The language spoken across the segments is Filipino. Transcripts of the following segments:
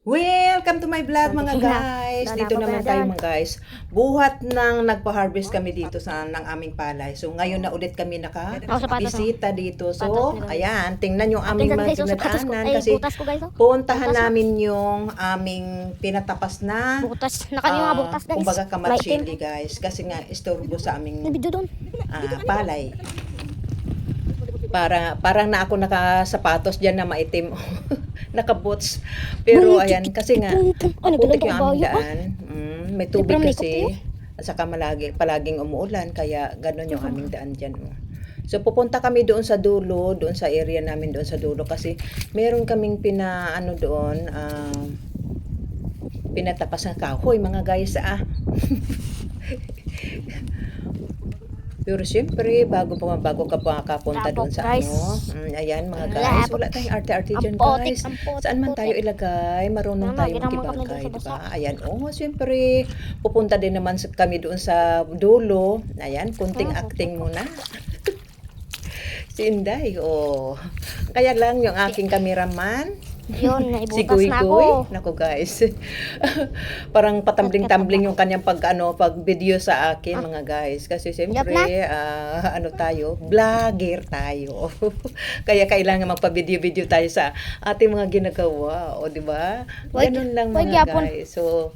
Welcome to my vlog Konti mga na. guys. Wala Dito pa naman pala tayo dyan. mga guys. Buhat ng nagpa-harvest kami dito ng aming palay. So ngayon na ulit kami Sapatos mo. naka-bisita dito. So Sapatos ni guys. ayan, tingnan yung aming Pinsan mga guys, yung sapatos ko. dinadaanan Ay, kasi butas ko guys. Oh. puntahan Butas, namin yung aming pinatapas na Butas. Nakan yung mga butas guys. kumbaga Maitim. kamatsili guys. Kasi nga istorbo sa May aming video doon. palay. Parang na ako nakasapatos diyan na maitim. Naka-boots. Pero ayan, kasi nga maputik yung aming daan. May tubig kasi. At saka palaging umuulan. Kaya ganun yung aming daan dyan. Oh. So pupunta kami doon sa dulo. Doon sa area namin doon sa dulo. Kasi meron kaming doon. Pinatapas ng kahoy mga guys. Pero siyempre, bago ka pa kapunta doon sa Guys. ayan mga guys, wala tayong arte-arte dyan guys. Saan man tayo Putik. ilagay, marunong Tama, tayo ginamon kami magbagay, doon di sa ba? Ayan, siyempre, pupunta din naman kami doon sa dulo. Ayan, kunting acting muna. Si Inday, Kaya lang yung aking cameraman, Yun, si naibutas na ako. Guy. Nako guys. Parang patambling-tambling yung kanyang pag video sa akin mga guys. Kasi siyempre, tayo, vlogger tayo. Kaya kailangan magpa-video-video tayo sa ating mga ginagawa. O, di ba? Ganun lang mga guys. So,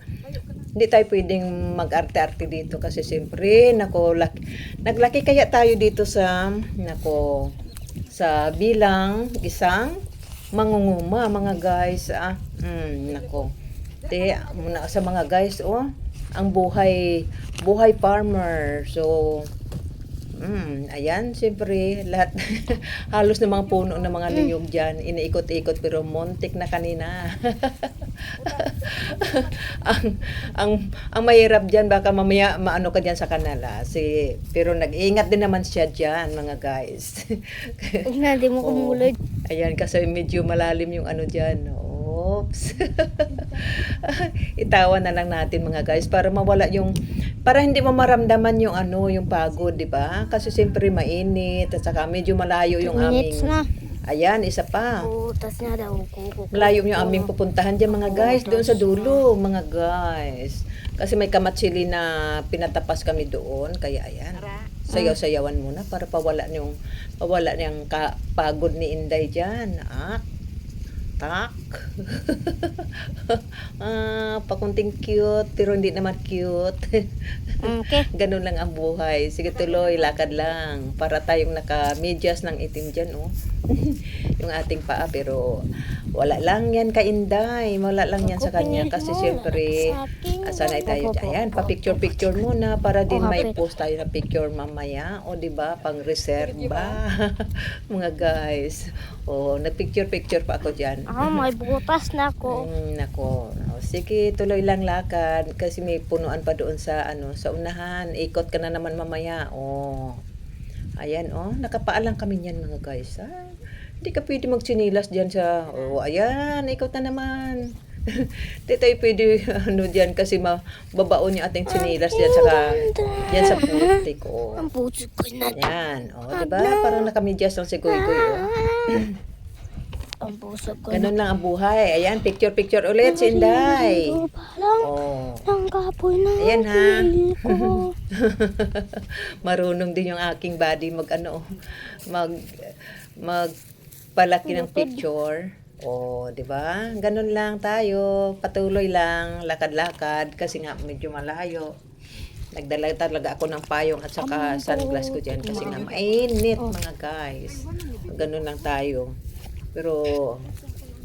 hindi tayo pwedeng mag-arte-arte dito kasi siyempre, naglaki kaya tayo dito sa bilang isang mangunguma mga guys. Muna sa mga guys, ang buhay farmer. So, ayan, siyempre, lahat, halos ng mga puno ng mga niyog dyan, iniikot-ikot, pero montik na kanina. ang mahirap dyan, baka mamaya maano ka dyan sa kanala. Pero nag-iingat din naman siya dyan, mga guys. Hindi mo kumulod. Ayan, kasi medyo malalim yung dyan. Oops. Itawan na lang natin mga guys para para hindi mo maramdaman yung pagod, 'di ba? Kasi siyempre mainit at saka medyo malayo yung aming. Ayan, isa pa. Butas na daw. Malayo yung aming pupuntahan diyan mga guys, doon sa dulo, mga guys. Kasi may kamatsili na pinatapas kami doon, kaya ayan. Sayaw-sayawan muna para pawala yung pagod ni Inday diyan. Tak. Pakunting cute, pero hindi naman cute. Okay. Ganun lang ang buhay. Sige tuloy, lakad lang. Para tayong naka-medyas ng itim dyan, yung ating paa, pero wala lang yan kainday. Wala lang yan sa kanya. Kasi siyempre, sanay tayo. Ayan, pa-picture-picture muna para din may post tayo na picture mamaya. O, diba? Pang-reserva. Mga guys. Nag-picture-picture pa ako dyan. May butas na ako. Nako. Sige, tuloy lang lakad kasi may punuan pa doon sa sa unahan. Ikot ka na naman mamaya. Ayan, nakapaalang kami niyan mga guys. Hindi ka pwede magsinilas diyan sa ayan, ikot na naman. Hindi tayo pwede diyan kasi mababaon yung ating sinilas diyan sa putik. Ang puso ko na. Ayan, diba? Parang nakamidyas lang si Goy-Goy. Ang puso ko. Ganun lang ang buhay. Ayan, picture ulit si Inday. Ang kapoy na. Ayan ha. Marunong din yung aking body magpalaki ng picture. Di ba? Ganun lang tayo. Patuloy lang, lakad-lakad kasi nga medyo malayo. Nagdala talaga ako ng payong at saka sunglass ko diyan kasi nga mainit mga guys. Ganun lang tayo. Pero,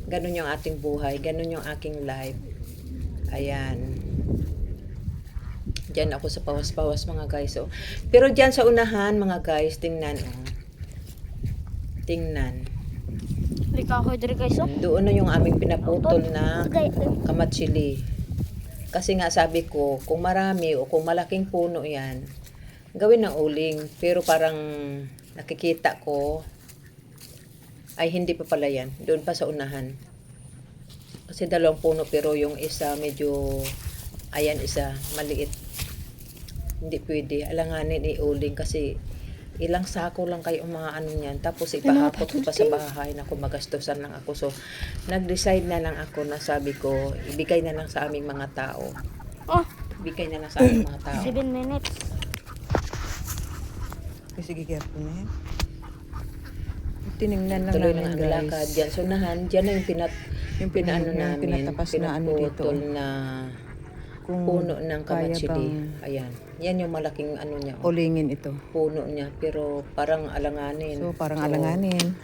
ganun yung ating buhay. Ganun yung aking life. Ayan. Diyan ako sa pawas-pawas mga guys. Pero diyan sa unahan mga guys, tingnan. Tingnan. Doon na yung aming pinaputol na kamatsili. Kasi nga sabi ko, kung marami o kung malaking puno yan, gawin ng uling. Pero parang nakikita ko, ay hindi pa pala yan. Doon pa sa unahan. Kasi dalawang puno pero yung isa medyo, ayan isa, maliit. Hindi pwede. Alanganin iuling kasi Ilang sako lang kayo ang mga ano niyan. Tapos ipahakot ko pa sa bahay na kumagastusan lang ako. So, nag-decide na lang ako na sabi ko, ibigay na lang sa aming mga tao. Oh, Ibigay na lang sa aming mga tao. 7 minutes. Sige, careful na yan. Tinignan lang Tuloy namin, lang ang guys. lakad. Diyan, sunahan. Diyan na yung pinaano yung namin. pinatapas na ano dito. Pinaputol na Kung puno ng kaya kamatsili. bang Ayan. Yan yung malaking ano niya. ulingin ito. Puno niya. Pero parang alanganin. So, parang alanganin.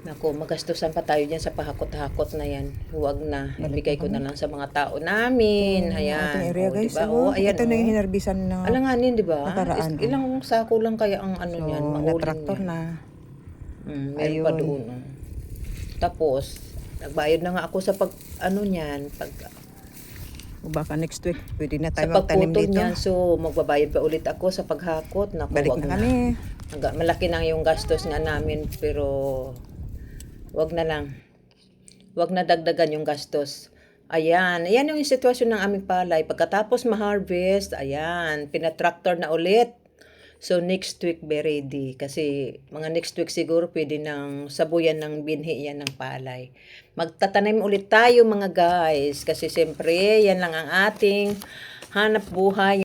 Naku, magastusan pa tayo dyan sa pahakot-hakot na yan. Huwag na. Ibigay ko na lang sa mga tao namin. Ayan. Ating area, O, guys. diba? Oh, O, ayan. ito na yung O. hinarbisan na Alanganin, di ba? nakaraan, oh. Ilang sako lang kaya ang ano niyan. so, Mauling na-tractor niyan. na. Meron pa Ayun. doon. Oh. Tapos, nagbayad na nga ako sa pag, ano niyan, O baka next week, pwede na sa tayo magtanim pagputol dito. niyan. So, magbabayad pa ulit ako sa paghakot. Naku, Balik wag na kami. Malaki na yung gastos nga namin, pero wag na lang. Wag na dagdagan yung gastos. Ayan. Ayan yung sitwasyon ng aming palay. Pagkatapos ma-harvest, ayan, pinatractor na ulit. So, next week be ready. Kasi, mga next week siguro pwede nang sabuyan ng binhi yan ng palay. Magtatanim ulit tayo mga guys. Kasi, siyempre, yan lang ang ating hanap buhay.